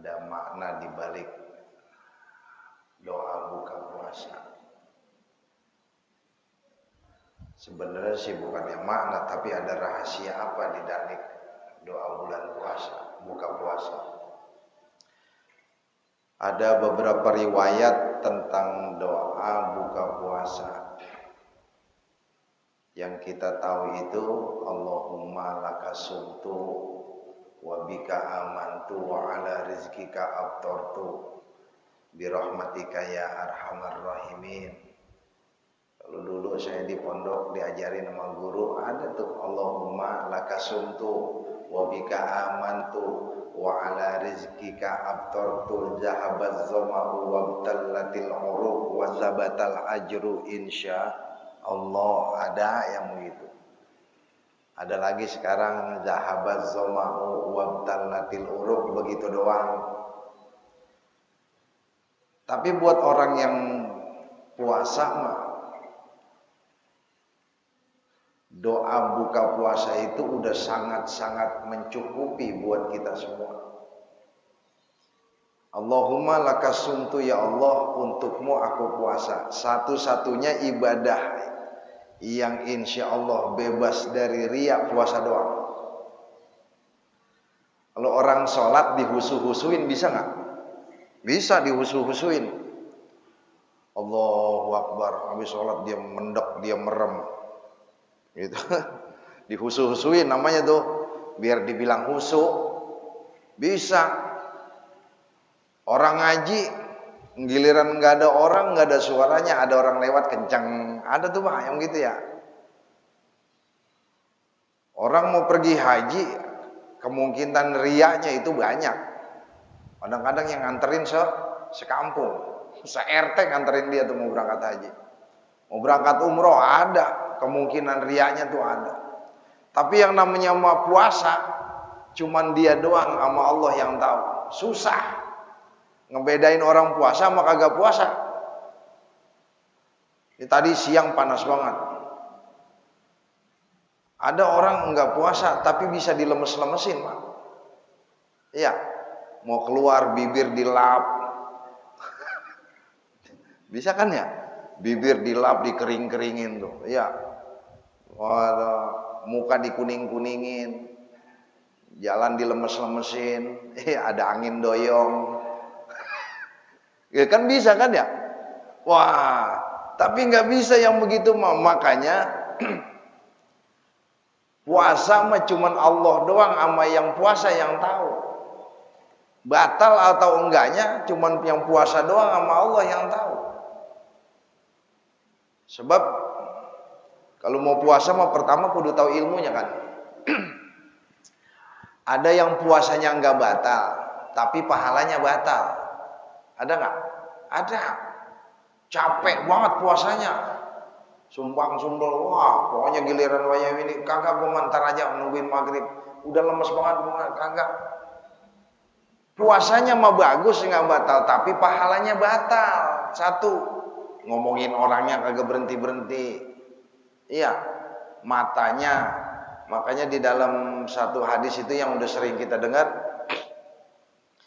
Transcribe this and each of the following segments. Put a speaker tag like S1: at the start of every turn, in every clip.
S1: ada makna di balik doa buka puasa. Sebenarnya sih bukannya makna, tapi ada rahasia apa di balik doa bulan puasa, buka puasa. Ada beberapa riwayat tentang doa buka puasa. Yang kita tahu itu Allahumma lakasumtu wa bika amantu wa ala rizkika aftartu birahmatika ya arhamar rahimin. Kalau dulu saya di pondok diajarin sama guru, ada tuh Allahumma lakasumtu wa bika amantu wa ala rizkika aftartu zahabaz zama'u wabtallatil uruq wa zabatal ajru insya Allah. Ada yang begitu. Ada lagi sekarang zahabaz zama'u wabtallatil uruq, begitu doang. Tapi buat orang yang puasa mah, doa buka puasa itu udah sangat-sangat mencukupi buat kita semua. Allahumma lakasumtu, ya Allah, untukmu aku puasa. Satu-satunya ibadah yang insya Allah bebas dari riya, puasa doang. Kalau orang sholat dihusu-husuin bisa nggak? Bisa dihusu-husuin. Allahu Akbar, habis sholat dia mendek, dia merem. Gitu. Dihusu-husuin namanya tuh, biar dibilang husu. Bisa. Orang ngaji, giliran nggak ada orang, nggak ada suaranya, ada orang lewat kencang, ada tuh Pak yang gitu ya. Orang mau pergi haji, kemungkinan riaknya itu banyak. Kadang-kadang yang nganterin sekampung, se-RT nganterin dia tuh mau berangkat haji. Mau berangkat umroh ada, kemungkinan riaknya tuh ada. Tapi yang namanya mau puasa, cuman dia doang sama Allah yang tahu. Susah ngebedain orang puasa sama kagak puasa. Ini tadi siang panas banget. Ada orang enggak puasa tapi bisa dilemes-lemesin, Pak. Iya. Mau keluar bibir dilap. Bisa kan ya? Bibir dilap, dikering-keringin tuh. Iya. Muka dikuning-kuningin. Jalan dilemes-lemesin. Ada angin doyong. Ya kan bisa kan ya? Wah, tapi nggak bisa yang begitu. Makanya puasa mah cuman Allah doang sama yang puasa yang tahu. Batal atau enggaknya cuman yang puasa doang sama Allah yang tahu. Sebab kalau mau puasa mah pertama kudu tahu ilmunya kan. Ada yang puasanya nggak batal, tapi pahalanya batal. Ada nggak? Ada. Capek banget puasanya. Sumbang sumbel, wah, pokoknya giliran wayang ini kagak, gua mantar aja nungguin maghrib. Udah lemes banget, kagak. Puasanya mah bagus, nggak batal, tapi pahalanya batal. Satu, ngomongin orangnya kagak berhenti-berhenti. Iya, matanya. Makanya di dalam satu hadis itu yang udah sering kita dengar,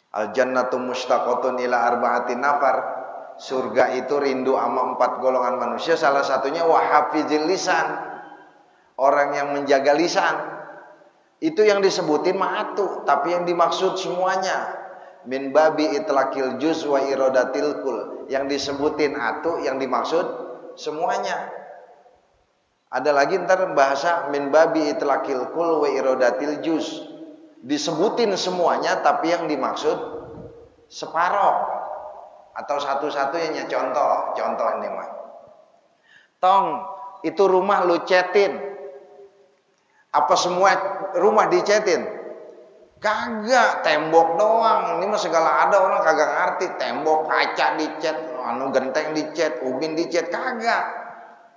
S1: al jannatu mustaqotun ila arba'ati nafar. Surga itu rindu sama 4 golongan manusia. Salah satunya wahafizil lisan, orang yang menjaga lisan. Itu yang disebutin ma'atu, tapi yang dimaksud semuanya. Min babi itlaqil juz wa iradatil kul. Yang disebutin atu, yang dimaksud semuanya. Ada lagi ntar bahasa min babi itlaqil kul wa iradatil juz. Disebutin semuanya, tapi yang dimaksud separoh atau satu-satunya. Contoh ini mah, tong itu rumah lu cetin, apa semua rumah dicetin? Kagak, tembok doang. Ini mah segala ada, orang kagak ngerti. Tembok, kaca dicet, genteng dicet, ubin dicet, kagak.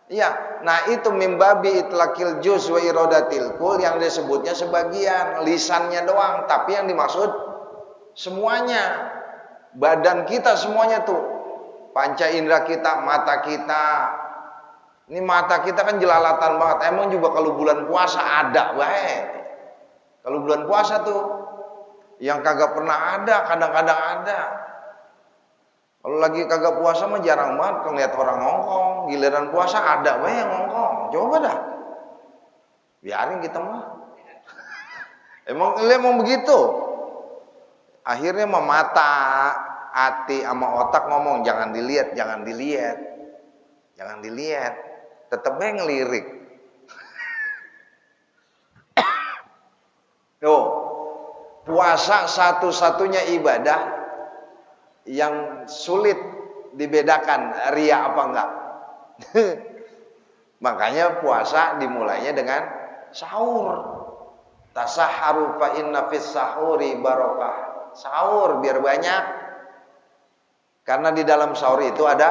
S1: Iya, nah itu mimbabi itlaqil juz wa iradatil kul, yang disebutnya sebagian, lisannya doang, tapi yang dimaksud semuanya. Badan kita semuanya tuh, panca indera kita, mata kita. Ini mata kita kan jelalatan banget. Emang juga kalau bulan puasa ada baik. Kalau bulan puasa tuh, Yang kagak pernah ada, kadang-kadang ada. Kalau lagi kagak puasa mah jarang banget ngeliat orang ngongkong. Giliran puasa ada banyak ngongkong. Coba dah. Biarin kita mah. Emang begitu. Akhirnya mah mata, hati sama otak ngomong jangan dilihat, jangan dilihat. Jangan dilihat. Tetep aja ngelirik. Tuh. Puasa satu-satunya ibadah yang sulit dibedakan ria apa enggak. Makanya puasa dimulainya dengan sahur. Tasahharu fa inna fis sahuri barokah. Sahur biar banyak. Karena di dalam sahur itu ada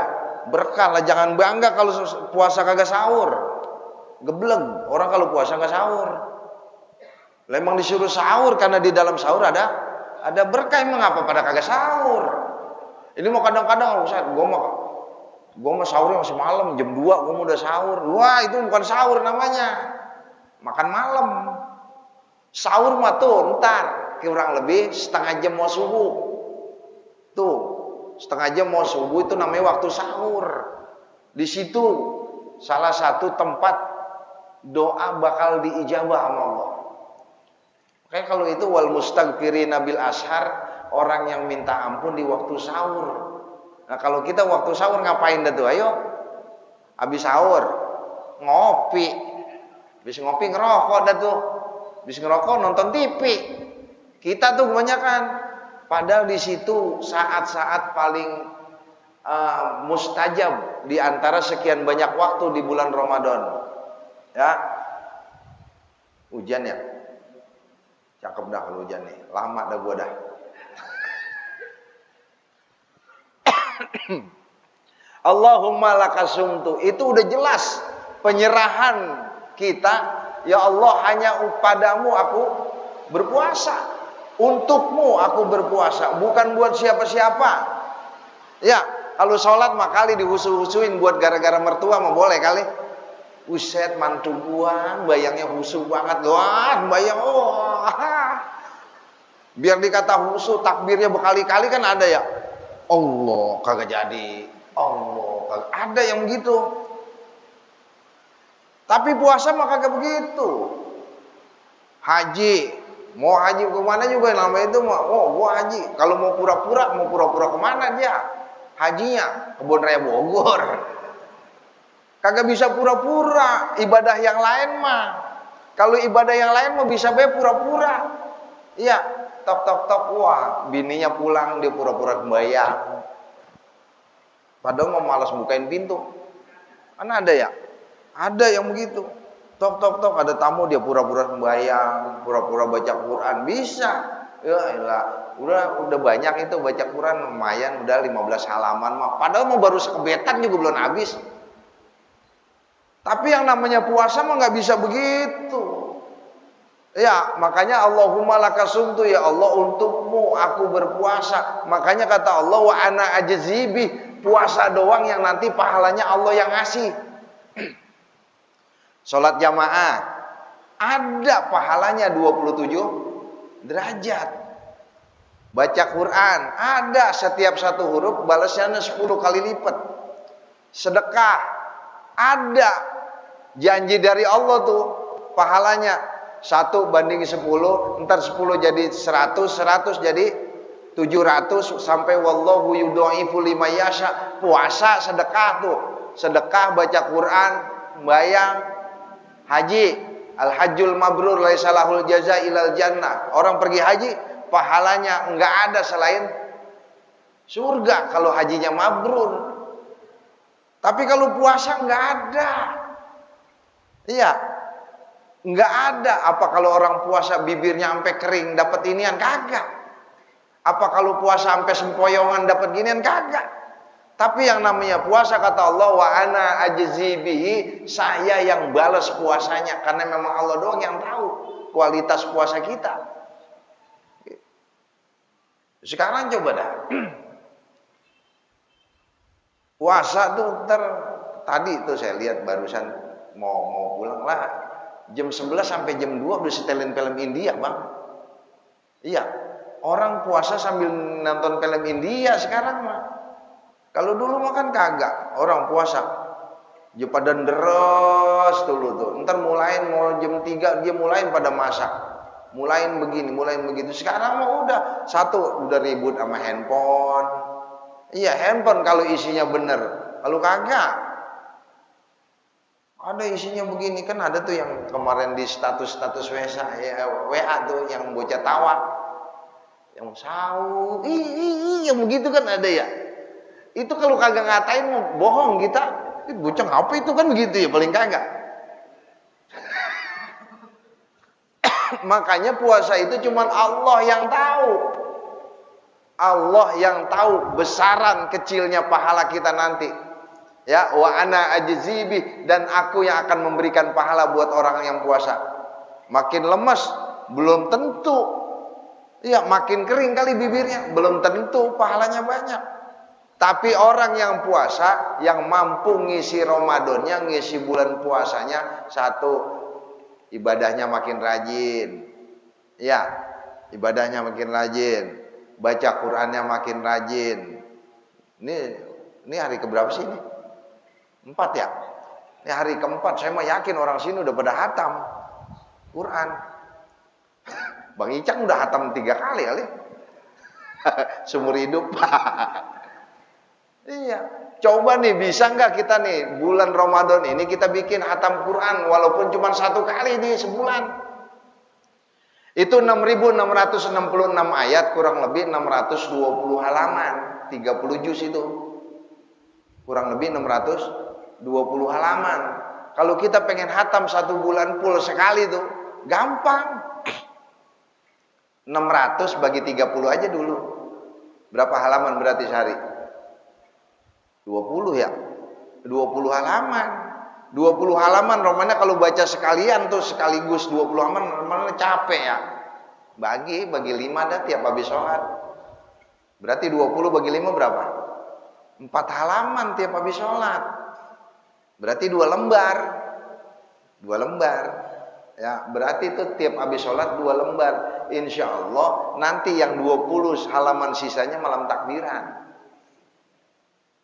S1: berkah. Lah jangan bangga kalau puasa kagak sahur. Gebleg orang kalau puasa enggak sahur. Memang disuruh sahur karena di dalam sahur ada berkah. Emang apa pada kagak sahur? Ini mau kadang-kadang Ustaz, gua mah sahurnya masih malam, jam 2 gua mau udah sahur. Wah, itu bukan sahur namanya. Makan malam. Sahur mah tuh ntar kurang lebih setengah jam mau subuh. Tuh, setengah jam mau subuh itu namanya waktu sahur. Di situ salah satu tempat doa bakal diijabah sama Allah. Kayak kalau itu wal mustaghfirina bil ashar, orang yang minta ampun di waktu sahur. Nah, kalau kita waktu sahur ngapain dah tuh? Ayo. Habis sahur ngopi. Habis ngopi ngerokok dah tuh. Habis ngerokok nonton TV. Kita tuh kebanyakan. Padahal di situ saat-saat paling mustajab di antara sekian banyak waktu di bulan Ramadan. Ya. Hujan ya. Cakep dah kalau hujan nih. Lama dah gua dah. Allahumma lakasumtu. Itu udah jelas penyerahan kita. Ya Allah, hanya padamu aku berpuasa. Untukmu aku berpuasa. Bukan buat siapa-siapa. Ya, kalau sholat mah kali dihusu-husuin buat gara-gara mertua mah boleh kali. Buset, mantu gua bayangnya husu banget. Wah, bayang biar dikata husu, takbirnya berkali-kali kan ada ya. Allah kagak jadi. Allah kagak. Ada yang begitu. Tapi puasa mah kagak begitu. Haji, mau haji kemana juga namanya itu mah. Oh, gua haji. Kalau mau pura-pura kemana dia? Hajinya Kebun Raya Bogor. Kagak bisa pura-pura. Ibadah yang lain mah. Kalau ibadah yang lain mah bisa be pura-pura. Iya, tok. Wah, bininya pulang dia pura-pura sembahyang. Padahal mau malas bukain pintu. Kan ada ya? Ada yang begitu. Tok ada tamu dia pura-pura sembahyang, pura-pura baca Quran bisa. Ya elah, udah banyak itu baca Quran lumayan udah 15 halaman mah. Padahal mau baru sekebetan juga belum habis. Tapi yang namanya puasa mah nggak bisa begitu. Ya, makanya Allahumma lakasumtu, ya Allah untukmu aku berpuasa. Makanya kata Allah wa ana ajzibi, puasa doang yang nanti pahalanya Allah yang ngasih. Salat jamaah ada pahalanya 27 derajat. Baca Quran ada setiap satu huruf balasnya 10 kali lipat. Sedekah ada janji dari Allah tuh pahalanya 1 banding 10, ntar 10 jadi 100, 100 jadi 700 sampai wallahu yudhaifu liman yasha. Puasa, sedekah tuh. Sedekah, baca Quran, sembahyang, haji. Al hajjul mabrur laisa lahul jaza ilal jannah. Orang pergi haji pahalanya enggak ada selain surga kalau hajinya mabrur. Tapi kalau puasa enggak ada. Iya. Enggak ada. Apa kalau orang puasa bibirnya sampai kering dapat inian? Kagak. Apa kalau puasa sampai sempoyongan dapat ginian? Kagak. Tapi yang namanya puasa kata Allah wa ana ajzibihi, saya yang balas puasanya karena memang Allah doang yang tahu kualitas puasa kita. Sekarang coba dah. Puasa tuh tadi tuh saya lihat barusan mau pulang lah. Jam 11 sampai jam 2 udah setelin film India, Bang. Iya. Orang puasa sambil nonton film India sekarang mah. Kalau dulu mah kan kagak. Orang puasa pada deres dulu tuh. Ntar mulain mau jam 3 dia mulain pada masak. Mulain begini, mulain begitu. Sekarang mah udah satu udah ribut sama handphone. Iya, handphone kalau isinya bener. Kalau kagak ada isinya begini, kan ada tuh yang kemarin di status-status WA tuh yang bocah tawa, yang sahur, yang begitu kan ada ya. Itu kalau kagak ngatain mau bohong kita, bocah apa itu kan begitu ya, paling kagak. Makanya puasa itu cuma Allah yang tahu. Allah yang tahu besaran kecilnya pahala kita nanti. Ya, wa ana ajzibi, dan aku yang akan memberikan pahala buat orang yang puasa. Makin lemes belum tentu. Ya, makin kering kali bibirnya belum tentu pahalanya banyak. Tapi orang yang puasa, yang mampu ngisi Ramadannya, ngisi bulan puasanya, satu, ibadahnya makin rajin. Ya, ibadahnya makin rajin. Baca Qur'annya makin rajin. Ini hari keberapa sih ini? 4 ya? Ini hari keempat. Saya mah yakin orang sini udah pada hatam Quran. Bang Icang udah hatam 3 kali kali. Seumur hidup. Iya. Coba nih, bisa nggak kita nih bulan Ramadan ini kita bikin hatam Quran walaupun cuma 1 kali nih sebulan. Itu 6.666 ayat, kurang lebih 620 halaman, 30 juz itu. Kurang lebih 620 halaman. Kalau kita pengen hatam 1 bulan full sekali tuh, gampang. 600 bagi 30 aja dulu. Berapa halaman berarti sehari? 20 ya? 20 halaman. 20 halaman romannya kalau baca sekalian tuh sekaligus 20 halaman romannya capek ya. Bagi 5 dah tiap habis sholat. Berarti 20 bagi 5 berapa? 4 halaman tiap habis sholat. Berarti 2 lembar. 2 lembar. Ya, berarti itu tiap habis sholat 2 lembar. Insya Allah nanti yang 20 halaman sisanya malam takbiran.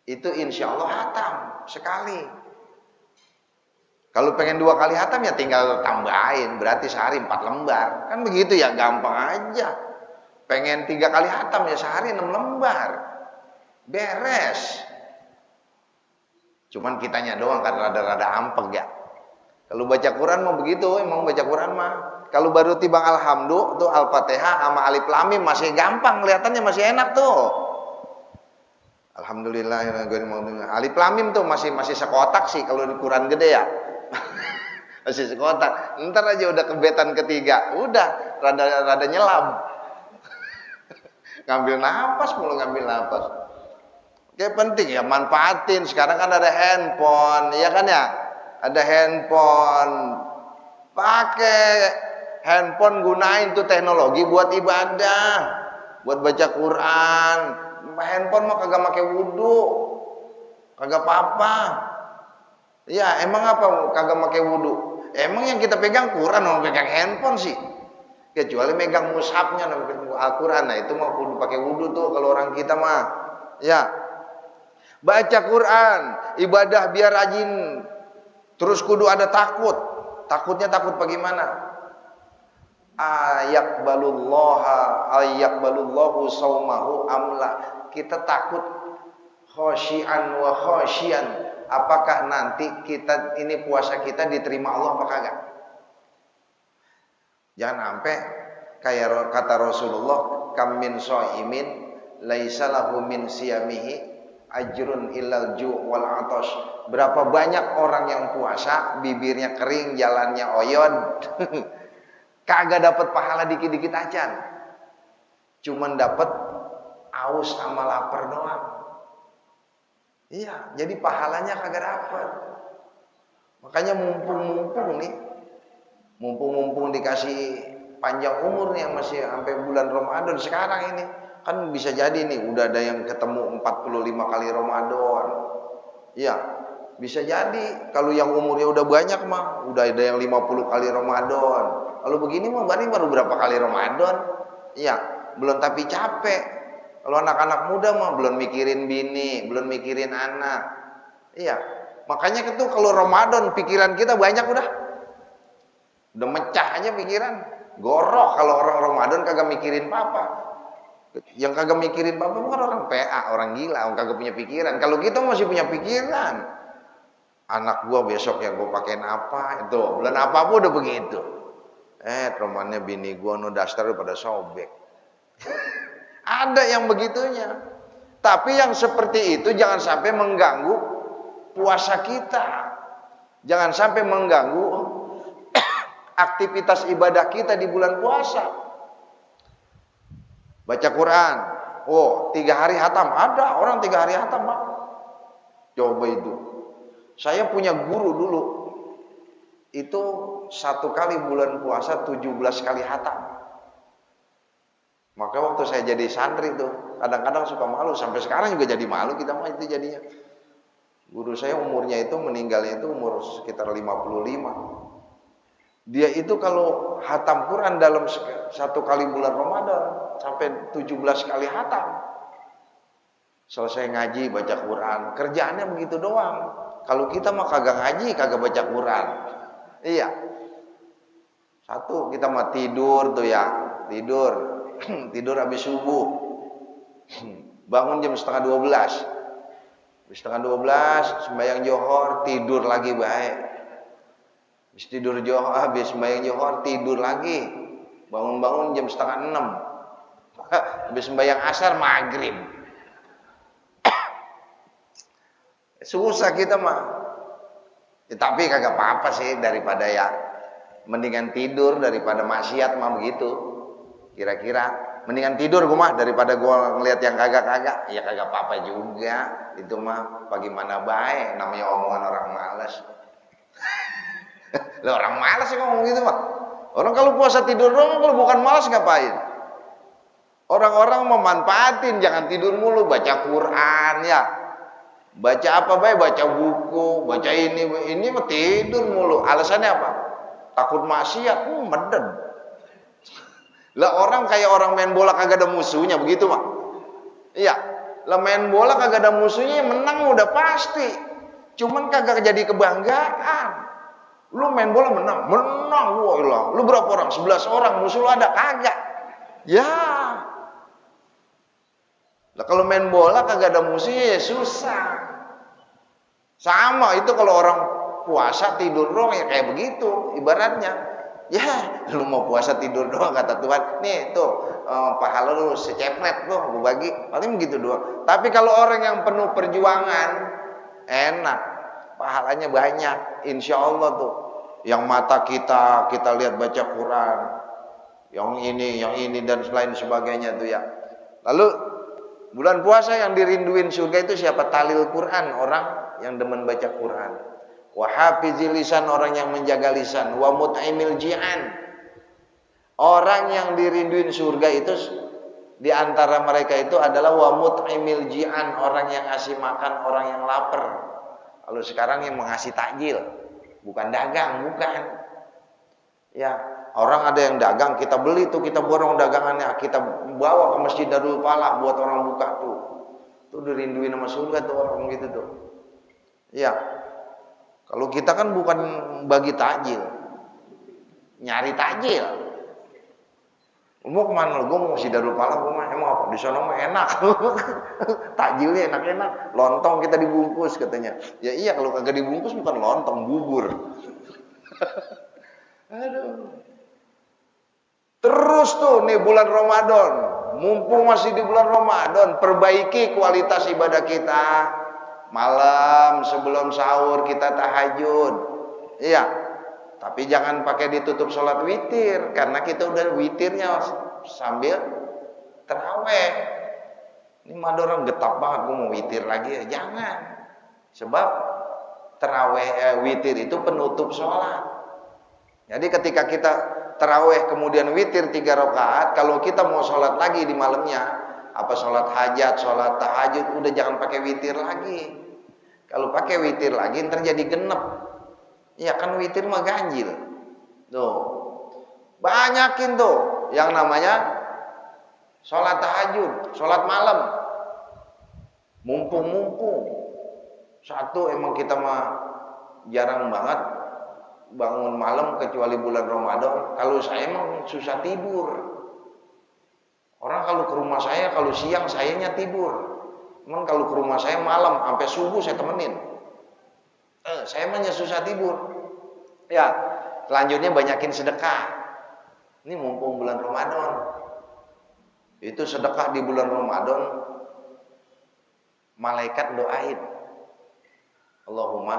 S1: Itu insya Allah hatam sekali. Kalau pengen 2 kali hatam ya tinggal tambahin, berarti sehari 4 lembar. Kan begitu ya, gampang aja. Pengen 3 kali hatam ya sehari 6 lembar. Beres. Cuman kitanya doang kan rada-rada ampeg ya. Kalau baca Quran mah begitu, emang baca Quran mah. Kalau baru tibang alhamdulillah tuh Al-Fatihah sama Alif Lam Mim masih gampang, kelihatannya masih enak tuh. Alhamdulillah, Alif Lam Mim tuh masih sekotak sih kalau di Quran gede ya. Masih sekotak. Ntar aja udah kebetan ketiga, udah rada nyelam. Ngambil napas mulu, ngambil napas. Kayak penting ya, manfaatin. Sekarang kan ada handphone, ya kan ya? Ada handphone. Pakai handphone, gunain tuh teknologi buat ibadah, buat baca Quran. Handphone mah kagak pakai wudu, kagak apa-apa. Ya, emang apa kagak pakai wudu? Emang yang kita pegang Quran, mau pegang handphone sih. Kecuali megang mushafnya Al-Quran, nah itu mah kudu pakai wudu tuh kalau orang kita mah. Ya. Baca Quran, ibadah biar rajin. Terus kudu ada takut. Takutnya takut bagaimana? Ayakbalullahu saumahu amla. Kita takut khosyian wa khosyian. Apakah nanti kita ini puasa kita diterima Allah apa kagak? Jangan sampai kayak kata Rasulullah, kam min shaimin laisa lahu min siyamihi ajrun illal ju' wal 'atash. Berapa banyak orang yang puasa bibirnya kering, jalannya oyod. Kagak dapat pahala dikit-dikit aja. Cuman dapat aus sama lapar doang. Iya, jadi pahalanya kagak dapat. Makanya mumpung-mumpung nih, mumpung dikasih panjang umur nih, masih sampai bulan Ramadan sekarang ini, kan bisa jadi nih udah ada yang ketemu 45 kali Ramadan. Iya, bisa jadi kalau yang umurnya udah banyak mah, udah ada yang 50 kali Ramadan. Kalau begini mah baru berapa kali Ramadan? Iya, belum tapi capek. Kalau anak-anak muda mah belum mikirin bini, belum mikirin anak. Iya. Makanya itu kalau Ramadan pikiran kita banyak udah. Udah mecah aja pikiran. Gorok kalau orang Ramadan kagak mikirin papa. Yang kagak mikirin papa bukan orang PA, orang gila, orang kagak punya pikiran. Kalau kita masih punya pikiran. Anak gua besok yang gua pakein apa itu. Bulan apa-apa udah begitu. Temannya bini gua no daster pada sobek. Ada yang begitunya. Tapi yang seperti itu jangan sampai mengganggu puasa kita. Jangan sampai mengganggu aktivitas ibadah kita di bulan puasa. Baca Quran. 3 hari hatam. Ada orang 3 hari hatam, Pak. Coba itu. Saya punya guru dulu. Itu 1 kali bulan puasa 17 kali hatam. Maka waktu saya jadi santri tuh, kadang-kadang suka malu, sampai sekarang juga jadi malu kita mah itu jadinya. Guru saya umurnya itu meninggalnya itu umur sekitar 55. Dia itu kalau hatam Quran dalam 1 kali bulan Ramadan sampai 17 kali hatam. Selesai ngaji baca Quran, kerjaannya begitu doang. Kalau kita mah kagak ngaji, kagak baca Quran. Iya. 1 kita mah tidur tuh ya, tidur. Tidur habis subuh. Bangun jam setengah 12. Habis setengah 12 sembahyang johor, tidur lagi baik. Habis tidur johor, habis sembahyang johor, tidur lagi. Bangun-bangun jam setengah 6. Habis sembahyang asar maghrib. Susah kita mah. Ya, tapi kagak apa-apa sih daripada ya mendingan tidur daripada maksiat mah begitu. Kira-kira mendingan tidur gue mah daripada gue ngelihat yang kagak-kagak. Ya kagak apa-apa juga. Itu mah bagaimana baik, namanya omongan orang malas. Lah orang malas sih ngomong gitu mah. Orang kalau puasa tidur doang, kalau bukan malas ngapain? Orang-orang memanfaatin, jangan tidur mulu, baca Quran ya. Baca apa baik, baca buku, baca ini mah tidur mulu. Alasannya apa? Takut maksiat, meded. Lah orang kayak orang main bola kagak ada musuhnya begitu mah. Iya. Lah main bola kagak ada musuhnya, menang udah pasti. Cuman kagak jadi kebanggaan. Lu main bola menang, wah. Lu berapa orang? 11 orang, musuh lu ada kagak? Ya. Lah kalau main bola kagak ada musuhnya ya susah. Sama itu kalau orang puasa tidur doang ya kayak begitu ibaratnya. Ya, lu mau puasa tidur doang kata Tuhan. Nih tuh pahala lu secepret tuh gue bagi. Paling begitu doang. Tapi kalau orang yang penuh perjuangan enak, pahalanya banyak. Insya Allah tuh. Yang mata kita lihat baca Quran, yang ini dan lain sebagainya tuh ya. Lalu bulan puasa yang dirinduin surga itu siapa? Talil Quran, orang yang demen baca Quran. Wa hafizil lisan, orang yang menjaga lisan. Wa mut'imil ji'an, orang yang dirinduin surga itu di antara mereka itu adalah wa mut'imil ji'an, orang yang ngasih makan orang yang lapar. Kalau sekarang yang mengasih takjil, bukan dagang, bukan. Ya, orang ada yang dagang, kita beli tuh, kita borong dagangannya, kita bawa ke Masjid Darul Falah buat orang buka tuh. Tuh dirinduin sama surga tuh orang gitu tuh. Ya. Kalau kita kan bukan bagi takjil, nyari takjil. Mau kemana lu? Gue mau Masjid Darul Falah, gue mah emang apa? Di sana mah enak, takjilnya enak-enak. Lontong kita dibungkus katanya. Ya iya, kalau kagak dibungkus bukan lontong, bubur. Aduh. Terus tuh nih bulan Ramadan, mumpung masih di bulan Ramadan, perbaiki kualitas ibadah kita. Malam sebelum sahur kita tahajud. Iya. Tapi jangan pakai ditutup sholat witir, karena kita udah witirnya sambil terawih. Ini mah orang getap banget, gue mau witir lagi ya. Jangan. Sebab terawih witir itu penutup sholat. Jadi ketika kita terawih kemudian witir 3 rakaat, kalau kita mau sholat lagi di malamnya, apa sholat hajat, sholat tahajud, udah jangan pakai witir lagi. Kalau pakai witir lagi ntar jadi genep. Ya kan witir mah ganjil. Tuh. Banyakin tuh yang namanya Sholat tahajud, sholat malam. Mumpung-mumpung. Satu, emang kita mah jarang banget bangun malam kecuali bulan Ramadan. Kalau saya emang susah tidur. Orang kalau ke rumah saya, kalau siang sayanya tidur. Cuman kalau ke rumah saya malam sampai subuh saya temenin. Saya emangnya susah tidur. Ya, selanjutnya banyakin sedekah. Ini mumpung bulan Ramadan. Itu sedekah di bulan Ramadan, malaikat doain, Allahumma,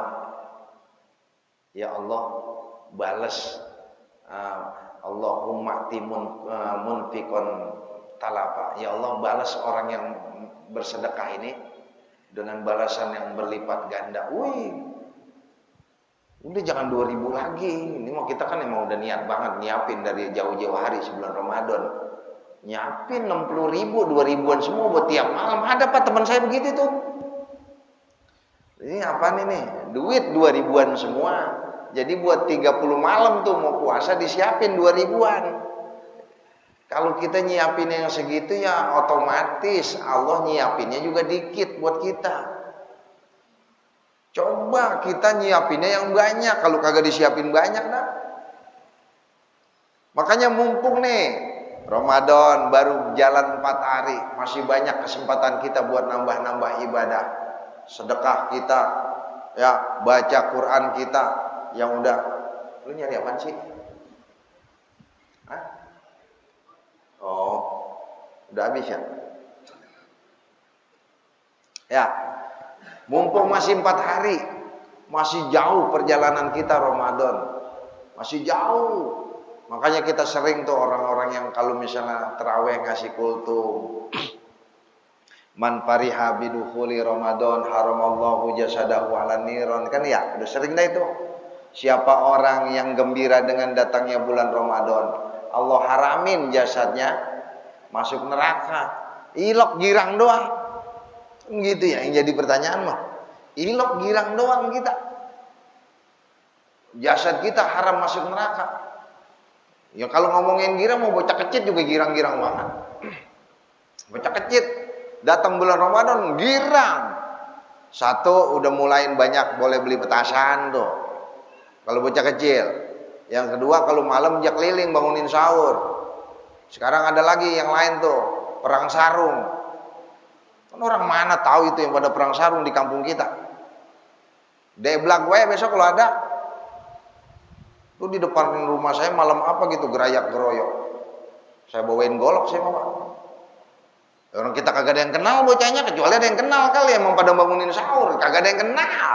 S1: ya Allah, balas, Allahumma timun munfikon talapa, ya Allah, balas orang yang bersedekah ini dengan balasan yang berlipat ganda. Wih, udah jangan 2000 lagi. Ini mau kita kan emang udah niat banget nyiapin dari jauh-jauh hari sebelum Ramadan. Nyiapin 60.000, 2000-an semua buat tiap malam. Ada Pak teman saya begitu tuh. Ini apa nih? Duit 2000-an semua. Jadi buat 30 malam tuh mau puasa disiapin 2000-an. Kalau kita nyiapin yang segitu ya otomatis Allah nyiapinnya juga dikit buat kita. Coba kita nyiapinnya yang banyak. Kalau kagak disiapin banyak dah. Makanya mumpung nih Ramadan baru jalan 4 hari, masih banyak kesempatan kita buat nambah-nambah ibadah. Sedekah kita, ya, baca Quran kita yang udah. Lu nyari apaan sih? Hah? Oh, udah habis ya? Ya, mumpung masih 4 hari, masih jauh perjalanan kita Ramadan, masih jauh. Makanya kita sering tuh orang-orang yang kalau misalnya tarawih ngasih kultum, man fariha bidukhuli Ramadan haramallahu jasadahu ala niron, kan ya udah sering dah itu. Siapa orang yang gembira dengan datangnya bulan Ramadan, Allah haramin jasadnya masuk neraka. Ilok girang doang. Gitu ya yang jadi pertanyaan mah. Ilok girang doang kita. Jasad kita haram masuk neraka. Ya kalau ngomongin girang mau bocah kecil juga girang-girang banget. Bocah kecil datang bulan Ramadan girang. Satu udah mulai banyak boleh beli petasan tuh. Kalau bocah kecil. Yang kedua kalau malam jak keliling bangunin sahur. Sekarang ada lagi yang lain tuh, perang sarung. Kan orang mana tahu itu yang pada perang sarung di kampung kita. Deblak gue besok kalau ada. Tuh di depan rumah saya malam apa gitu gerayak geroyok. Saya bawain golok saya bawa. Orang kita kagak ada yang kenal bocahnya, kecuali ada yang kenal kali emang pada bangunin sahur, kagak ada yang kenal.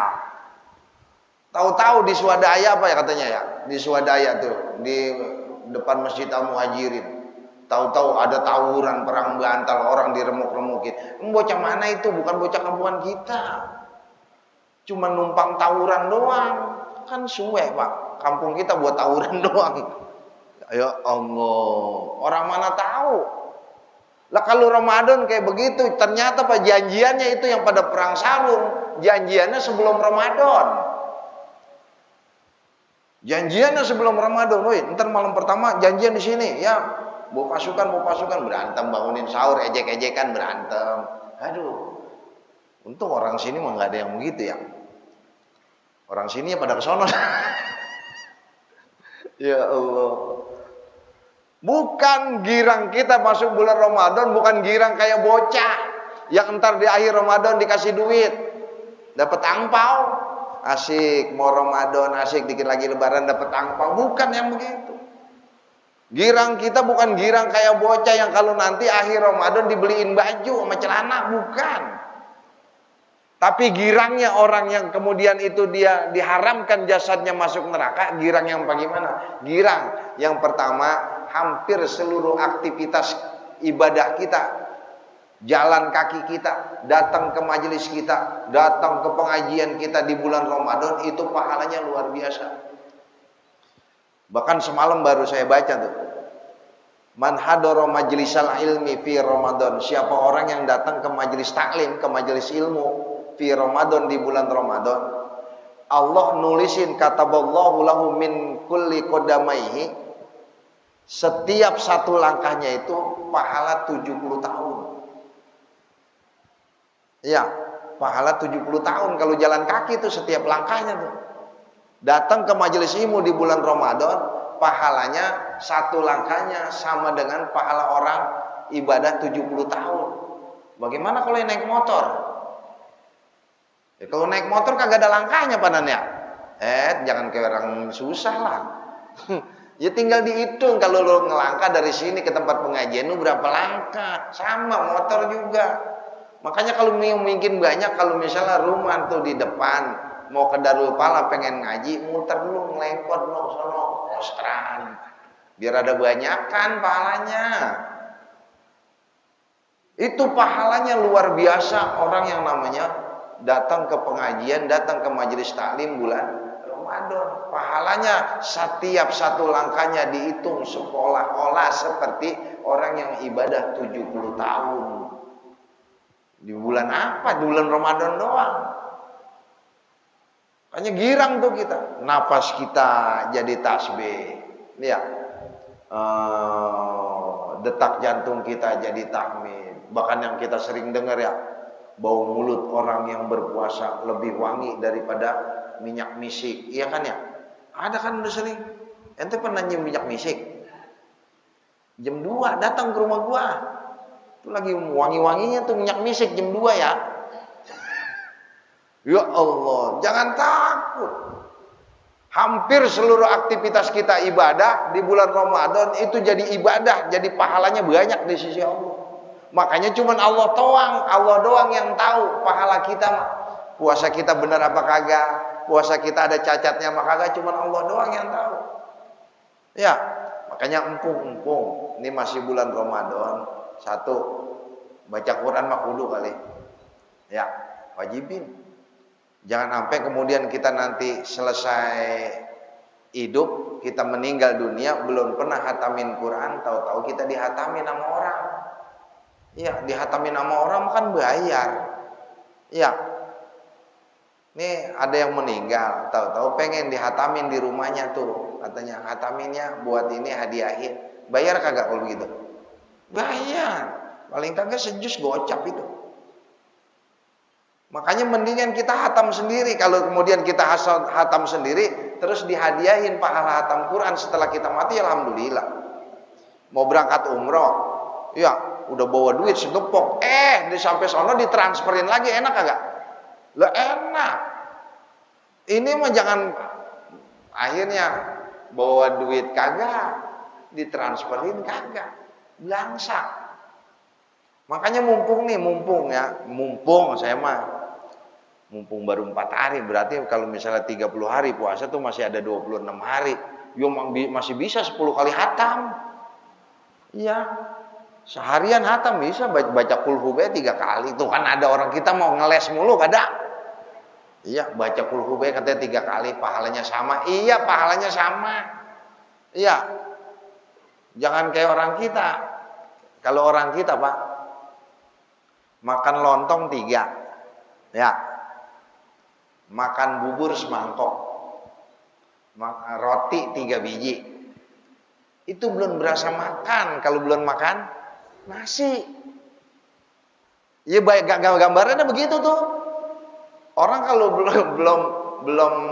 S1: Tahu-tahu di swadaya apa ya katanya ya? Di swadaya tuh di depan Masjid Al Muhajirin. Tahu-tahu ada tawuran perang bantal, orang diremuk-remukin. Bocah mana itu? Bukan bocah kampungan kita. Cuma numpang tawuran doang. Kan suwe, Pak. Kampung kita buat tawuran doang. Ya Allah, orang mana tahu? Lah kalau Ramadan kayak begitu, ternyata Pak janjiannya itu yang pada perang sarung, janjiannya sebelum Ramadan. Janjiannya sebelum Ramadan, woi, ntar malam pertama janjian di sini, ya, bawa pasukan berantem, bangunin sahur, ejek-ejekan berantem. Aduh, untung orang sini mah nggak ada yang begitu ya. Orang sini ya pada kesono. Ya Allah. Bukan girang kita masuk bulan Ramadan, bukan girang kayak bocah yang entar di akhir Ramadan dikasih duit, dapat angpau, asik mau Ramadan, asik dikit lagi Lebaran dapat angpau. Bukan yang begitu. Girang kita bukan girang kayak bocah yang kalau nanti akhir Ramadan dibeliin baju sama celana, bukan. Tapi girangnya orang yang kemudian itu dia diharamkan jasadnya masuk neraka, girang yang bagaimana? Girang yang pertama, hampir seluruh aktivitas ibadah kita, jalan kaki kita, datang ke majelis kita, datang ke pengajian kita di bulan Ramadan, itu pahalanya luar biasa. Bahkan semalam baru saya baca tuh, man hadara majlisal ilmi fi Ramadan, siapa orang yang datang ke majelis taklim, ke majelis ilmu fi Ramadan di bulan Ramadan, Allah nulisin kataballahu lahu min kulli qadamaihi, Setiap satu langkahnya itu pahala 70 tahun. Ya, pahala 70 tahun kalau jalan kaki itu setiap langkahnya tuh. Datang ke majelis ilmu di bulan Ramadan, pahalanya satu langkahnya sama dengan pahala orang ibadah 70 tahun. Bagaimana kalau yang naik motor? Ya, kalau naik motor kagak ada langkahnya panannya. Jangan kayak orang susah lah. Ya tinggal dihitung kalau lo ngelangkah dari sini ke tempat pengajian lu berapa langkah. Sama motor juga. Makanya kalau mungkin banyak, kalau misalnya rumah tuh di depan mau ke Darul Pala pengen ngaji, muter dulu ngelengkot lo sono postran. Biar ada banyakan pahalanya. Itu pahalanya luar biasa orang yang namanya datang ke pengajian, datang ke majelis taklim bulan Ramadan. Pahalanya setiap satu langkahnya dihitung seolah-olah seperti orang yang ibadah 70 tahun. Di bulan apa? Di bulan Ramadan doang. Hanya girang tuh kita. Napas kita jadi tasbih. Ya. Detak jantung kita jadi tahmid. Bahkan yang kita sering dengar ya, bau mulut orang yang berpuasa lebih wangi daripada minyak misik. Iya kan ya? Ada kan udah sering. Ente pernah nyium minyak misik? Jam 2 datang ke rumah gua. Itu lagi wangi-wanginya tuh minyak misik jam 2 ya. Ya Allah, jangan takut. Hampir seluruh aktivitas kita ibadah di bulan Ramadan itu jadi ibadah, jadi pahalanya banyak di sisi Allah. Makanya cuman Allah doang yang tahu pahala kita. Puasa kita benar apa kagak, puasa kita ada cacatnya apa kagak, cuman Allah doang yang tahu. Ya, makanya empung. Ini masih bulan Ramadan. Satu, baca Quran mah kudu kali. Ya, wajibin. Jangan sampai kemudian kita nanti selesai hidup, kita meninggal dunia belum pernah hatamin Quran, tahu-tahu kita dihatamin sama orang. Ya, dihatamin sama orang kan bayar. Ya. Nih ada yang meninggal, tahu-tahu pengen dihatamin di rumahnya tuh. Katanya hataminnya buat ini hadiahin. Bayar kagak kalau begitu? Bayar. Paling kagak sejus gocap itu. Makanya mendingan kita hatam sendiri. Kalau kemudian kita hatam sendiri, terus dihadiahin pahala hatam Quran setelah kita mati, alhamdulillah. Mau berangkat umroh, ya udah bawa duit segepok, di sampai sono ditransferin lagi, enak kagak? Lah enak. Ini mah jangan akhirnya bawa duit kagak, ditransferin kagak, belangsak. Makanya mumpung saya mah mumpung baru 4 hari, berarti kalau misalnya 30 hari puasa tuh masih ada 26 hari. Yo masih bisa 10 kali hatam. Iya. Seharian hatam bisa baca Qul Huwai 3 kali. Tuh kan ada orang kita mau ngeles mulu kada. Iya, baca Qul Huwai katanya 3 kali, pahalanya sama. Iya, pahalanya sama. Iya. Jangan kayak orang kita. Kalau orang kita, Pak, makan lontong 3. Ya. Makan bubur semangkok. Roti 3 biji. Itu belum berasa makan kalau belum makan nasi. Ya baik gambarannya begitu tuh. Orang kalau belum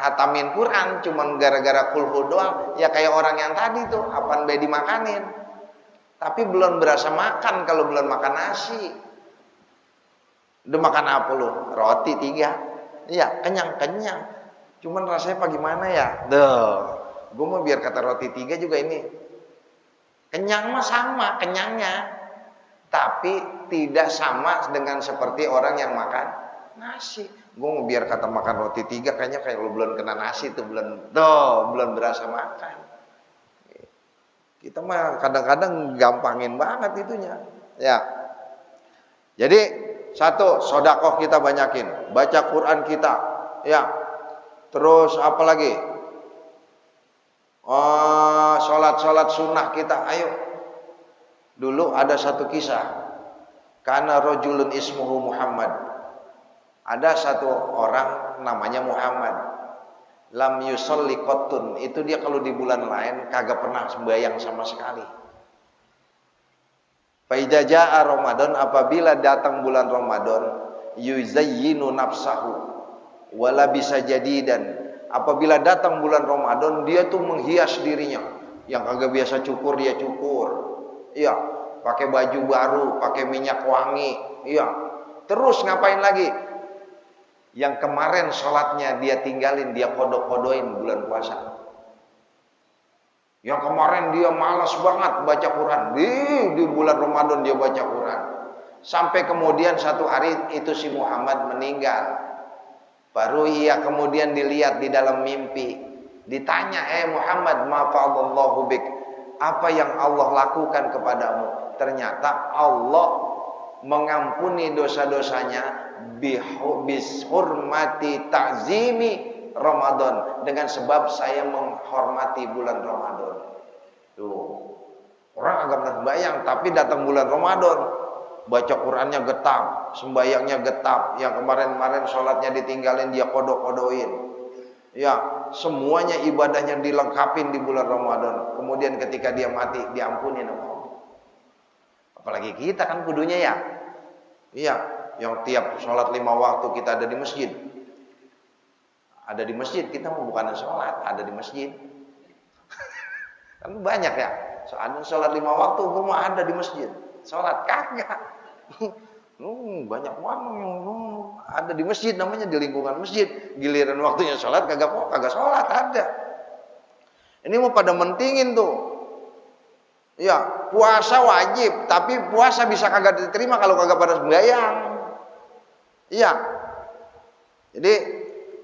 S1: hatamin Quran cuman gara-gara kulhu doang, ya kayak orang yang tadi tuh, apaan bae dimakanin. Tapi belum berasa makan kalau belum makan nasi. Udah makan apa lu? Roti 3. Iya, kenyang. Cuman rasanya apa gimana ya? Gue mau biar kata roti 3 juga ini. Kenyang mah sama, kenyangnya. Tapi tidak sama dengan seperti orang yang makan nasi. Gue mau biar kata makan roti 3 kayaknya kayak lu belum kena nasi tuh, belum berasa makan. Kita mah kadang-kadang gampangin banget itunya. Ya. Jadi 1, sedekah kita banyakin, baca Quran kita, ya. Terus apa lagi? Salat sunnah kita, ayo. Dulu ada satu kisah. Kana rajulun ismuhu Muhammad. Ada satu orang namanya Muhammad. lam yusolli qattun, itu dia kalau di bulan lain kagak pernah sembahyang sama sekali. Fa idza jaa Ramadan, apabila datang bulan Ramadan, yuzayyinu nafsahu wala bisa jadidan. Apabila datang bulan Ramadan, dia tuh menghias dirinya. Yang kagak biasa cukur dia cukur. Iya, pakai baju baru, pakai minyak wangi. Iya. Terus ngapain lagi? Yang kemarin sholatnya dia tinggalin, dia kodok-kodoin bulan puasa. Yang kemarin dia malas banget baca Quran, di bulan Ramadan dia baca Quran. Sampai kemudian satu hari itu si Muhammad meninggal. Baru ia kemudian dilihat di dalam mimpi. Ditanya, Muhammad, ma fa'alallahu bik, apa yang Allah lakukan kepadamu? Ternyata Allah mengampuni dosa-dosanya bishurmati ta'zimi Ramadan, dengan sebab saya menghormati bulan Ramadan. Tuh. Orang agak pernah sembahyang, tapi datang bulan Ramadan, baca Qurannya getap, sembahyangnya getap. Yang kemarin-kemarin sholatnya ditinggalin, dia kodok-kodoin. Ya, semuanya ibadahnya dilengkapin di bulan Ramadan. Kemudian ketika dia mati, diampuni sama Allah. Apalagi kita kan kudunya ya. Iya, yang tiap sholat 5 waktu kita ada di masjid. Ada di masjid, kita mau bukan sholat, ada di masjid. Kan banyak ya. Ada sholat 5 waktu, gue mau ada di masjid. Sholat kagak. Banyak orang yang ada di masjid, namanya di lingkungan masjid. Giliran waktunya sholat, kagak sholat, ada. Ini mau pada mentingin tuh. Ya, puasa wajib, tapi puasa bisa kagak diterima kalau kagak pada sembahyang. Iya. Jadi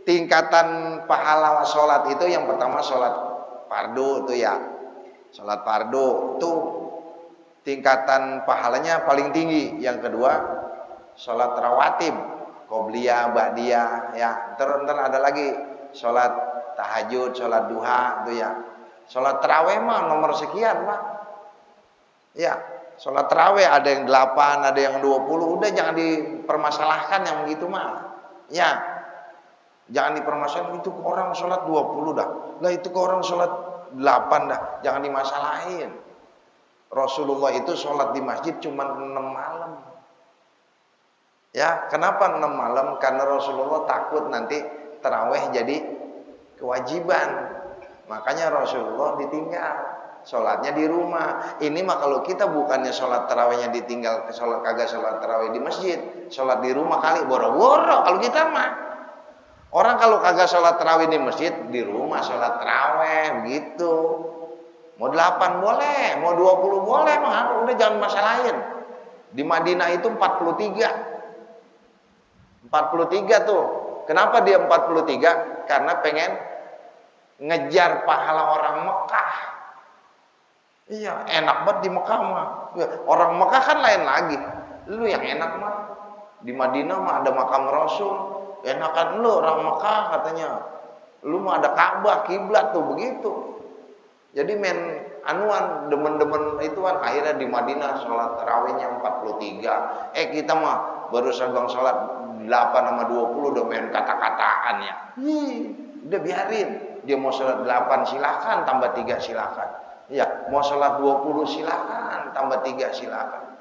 S1: tingkatan pahala sholat itu yang pertama sholat fardu tuh ya. Sholat fardu tuh tingkatan pahalanya paling tinggi. Yang kedua sholat rawatib, qobliyah, ba'diyah ya. Ntar ada lagi sholat tahajud, sholat duha tuh ya. Sholat tarawih mah nomor sekian Pak. Ya, sholat tarawih ada yang 8, ada yang 20. Udah jangan dipermasalahkan yang begitu mah. Ya. Jangan dipermasalahin, itu orang sholat 20 dah. Lah itu ke orang sholat 8 dah. Jangan dimasalahin. Rasulullah itu sholat di masjid cuma 6 malam. Ya, kenapa 6 malam? Karena Rasulullah takut nanti tarawih jadi kewajiban. Makanya Rasulullah ditinggal. Sholatnya di rumah. Ini mah kalau kita bukannya sholat tarawihnya ditinggal, kagak sholat tarawih di masjid, sholat di rumah kali boro-boro kalau kita mah. Orang kalau kagak sholat tarawih di masjid, di rumah sholat tarawih begitu. Mau 8 boleh, mau 20 boleh, mah udah jangan masalahin. Di Madinah itu 43. 43 tuh. Kenapa dia 43? Karena pengen ngejar pahala orang Mekah. Iya, enak banget di Mekah mah. Orang Mekah kan lain lagi. Lu yang enak mah di Madinah mah ada makam Rasul. Enakan lu orang Mekah katanya. Lu mah ada Ka'bah, kiblat tuh begitu. Jadi men anuan demen-demen ituan akhirnya di Madinah sholat tarawihnya 43. Kita mah baru sanggang sholat 8 sama 20 udah main kata-kataan ya. Udah biarin. Dia mau sholat 8 silakan, tambah 3 silakan. Iya, mau sholat 20 silakan, tambah 3 silakan.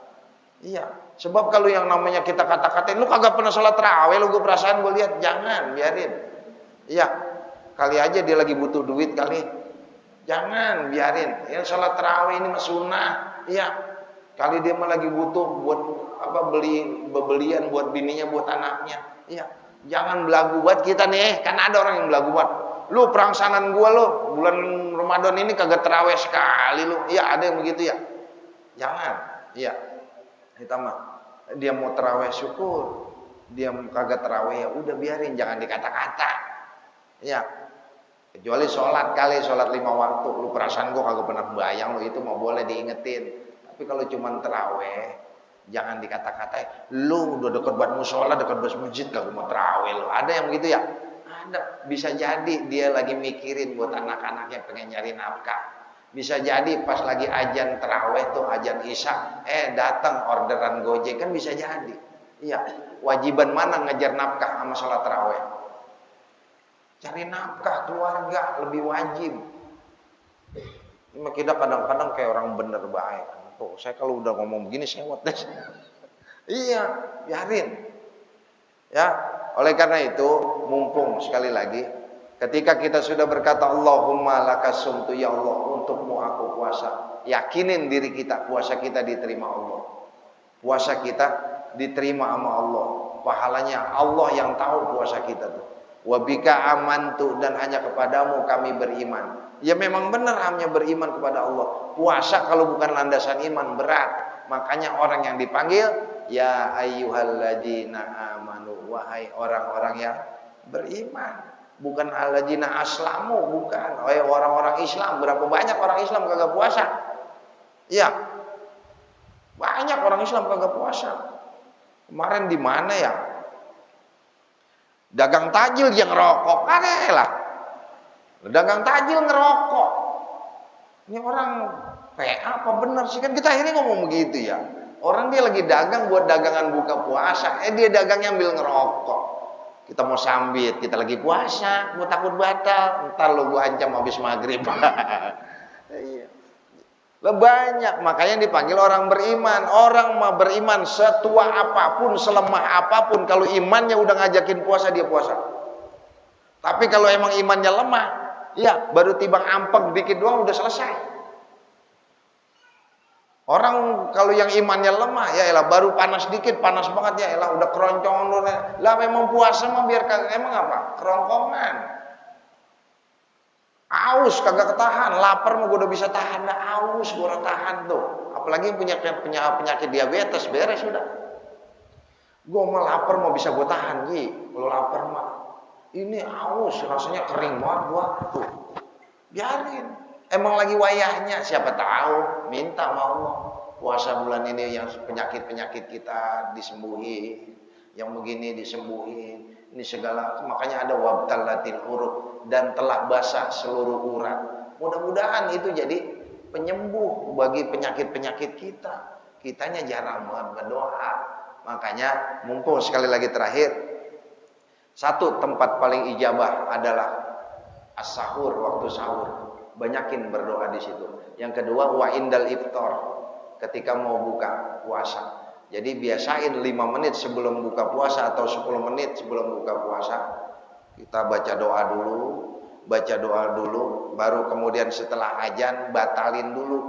S1: Iya, sebab kalau yang namanya kita kata-katain, lu kagak pernah sholat tarawih, lu gue perasaan gue lihat, jangan, biarin. Iya, kali aja dia lagi butuh duit kali. Jangan, biarin. Yang sholat tarawih ini mah sunnah. Iya, kali dia mah lagi butuh buat apa beli bebelian buat bininya, buat anaknya. Iya, jangan belagu buat kita nih, kan ada orang yang belagu buat. Lu perangsanan gua lu bulan Ramadan ini kagak tarawih sekali lu. Iya, ada yang begitu ya. Jangan. Iya. Kita mah dia mau tarawih syukur. Dia kagak tarawih ya udah biarin, jangan dikata-kata. Iya. Kecuali sholat kali, sholat 5 waktu. Lu perasaan gua kagak pernah bayang lu, itu mau boleh diingetin. Tapi kalau cuman tarawih, jangan dikata-katain. Lu udah dekat buat musola, dekat buat masjid, kagak mau tarawih lu. Ada yang begitu ya? Ada. Bisa jadi dia lagi mikirin buat anak-anaknya pengen nyari nafkah. Bisa jadi pas lagi ajan tarawih tuh, ajan isya, datang orderan Gojek, kan bisa jadi. Iya. Wajiban mana ngejar nafkah sama sholat tarawih? Cari nafkah keluarga lebih wajib. Kita kadang-kadang kayak orang bener baik. Tuh, saya kalau udah ngomong begini sewot deh. Iya, biarin. Ya, oleh karena itu, mumpung sekali lagi, ketika kita sudah berkata Allahumma lakasumtu, ya Allah, untukmu aku puasa. Yakinin diri kita, puasa kita diterima Allah. Puasa kita diterima sama Allah. Pahalanya Allah yang tahu puasa kita tuh. Wabika amantu, dan hanya kepadamu kami beriman. Ya memang benar hanya beriman kepada Allah. Puasa kalau bukan landasan iman berat. Makanya orang yang dipanggil ya ayyuhalladzina amanu, wahai orang-orang yang beriman. Bukan alladzina aslamu, bukan. Wahai orang-orang Islam. Berapa banyak orang Islam kagak puasa? Iya. Banyak orang Islam kagak puasa. Kemarin di mana ya? Dagang tajil yang ngerokok, aneh lah. Dagang tajil ngerokok. Ini orang apa benar sih, kan kita akhirnya ngomong begitu ya. Orang dia lagi dagang buat dagangan buka puasa, dia dagangnya ambil ngerokok. Kita mau sambit, kita lagi puasa, gue takut batal, ntar lo gue ancam habis maghrib. Iya. Banyak, makanya dipanggil orang beriman. Orang mah beriman setua apapun, selemah apapun, kalau imannya udah ngajakin puasa, dia puasa. Tapi kalau emang imannya lemah, ya baru tibang ampek dikit doang udah selesai. Orang kalau yang imannya lemah, ya elah baru panas dikit, panas banget, ya elah udah keroncongan lah. Memang puasa mah biar kagak, emang apa? Kerongkongan. Aus kagak ketahan, lapar mah gue udah bisa tahan, dah aus gue udah tahan tuh. Apalagi punya penyakit diabetes, beres sudah. Gue mah lapar mau bisa gue tahan, Ji. Kalau lapar mah ini aus rasanya kering banget gua tuh. Biarin. Emang lagi wayahnya, siapa tahu minta sama Allah. Puasa bulan ini yang penyakit-penyakit kita disembuhin, yang begini disembuhin. Ini segala, makanya ada wabtallatil urub, dan telah basah seluruh urat. Mudah-mudahan itu jadi penyembuh bagi penyakit-penyakit kita. Kitanya jarang banget berdoa. Makanya mumpung sekali lagi terakhir, satu tempat paling ijabah adalah as-sahur, waktu sahur. Banyakin berdoa di situ. Yang kedua wa indal iftar, ketika mau buka puasa. Jadi biasain 5 menit sebelum buka puasa atau 10 menit sebelum buka puasa, kita baca doa dulu, baru kemudian setelah azan batalin dulu.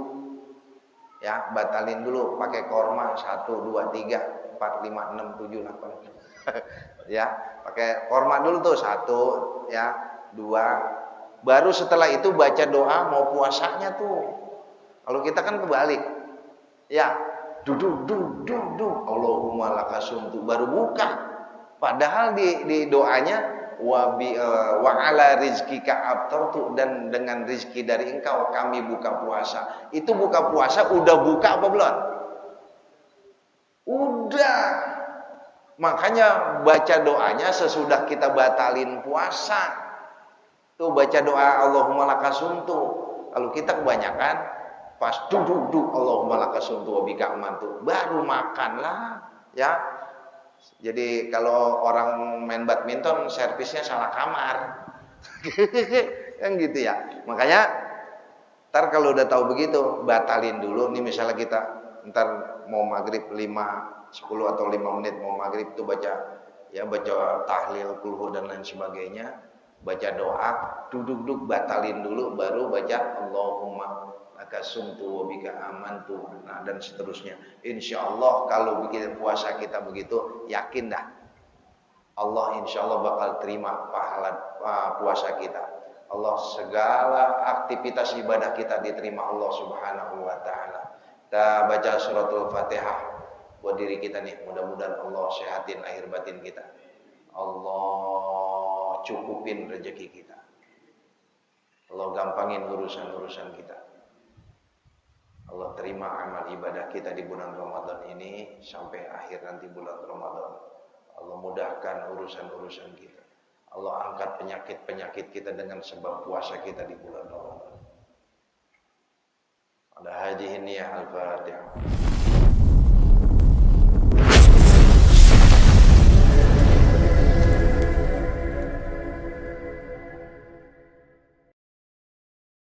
S1: Ya, batalin dulu pakai korma 1 2 3 4 5 6 7 8. Ya, pakai korma dulu tuh 1, ya, 2. Baru setelah itu baca doa mau puasanya tuh. Kalau kita kan kebalik. Ya, duduk Allahumma lakasumtu baru buka. Padahal di doanya wa ala rizqika aftartu, dan dengan rizki dari engkau kami buka puasa. Itu buka puasa udah buka apa belum? Udah. Makanya baca doanya sesudah kita batalin puasa. Tuh baca doa Allahumma lakasumtu. Kalau kita kebanyakan pas duduk Allahumma lakasumtu wa bika amantu, baru makan lah, ya. Jadi kalau orang main badminton servisnya salah kamar. Kan gitu ya. Makanya ntar kalau udah tahu begitu, batalin dulu. Nih misalnya kita ntar mau maghrib 5, 10 atau 5 menit mau maghrib tuh baca tahlil, kulhu dan lain sebagainya. Baca doa, duduk batalin dulu, baru baca Allahumma lakasumtu wa bika amantu, nah dan seterusnya. Insya Allah kalau bikin puasa kita begitu, yakin dah Allah insya Allah bakal terima pahala puasa kita. Allah segala aktivitas ibadah kita diterima Allah Subhanahu wa taala. Kita baca suratul Fatihah buat diri kita nih, mudah-mudahan Allah sehatin lahir batin kita. Allah cukupin rezeki kita. Allah gampangin urusan-urusan kita. Allah terima amal ibadah kita di bulan Ramadan ini sampai akhir nanti bulan Ramadan. Allah mudahkan urusan-urusan kita. Allah angkat penyakit-penyakit kita dengan sebab puasa kita di bulan Ramadan. Ada haji ini ya Al-Fatihah.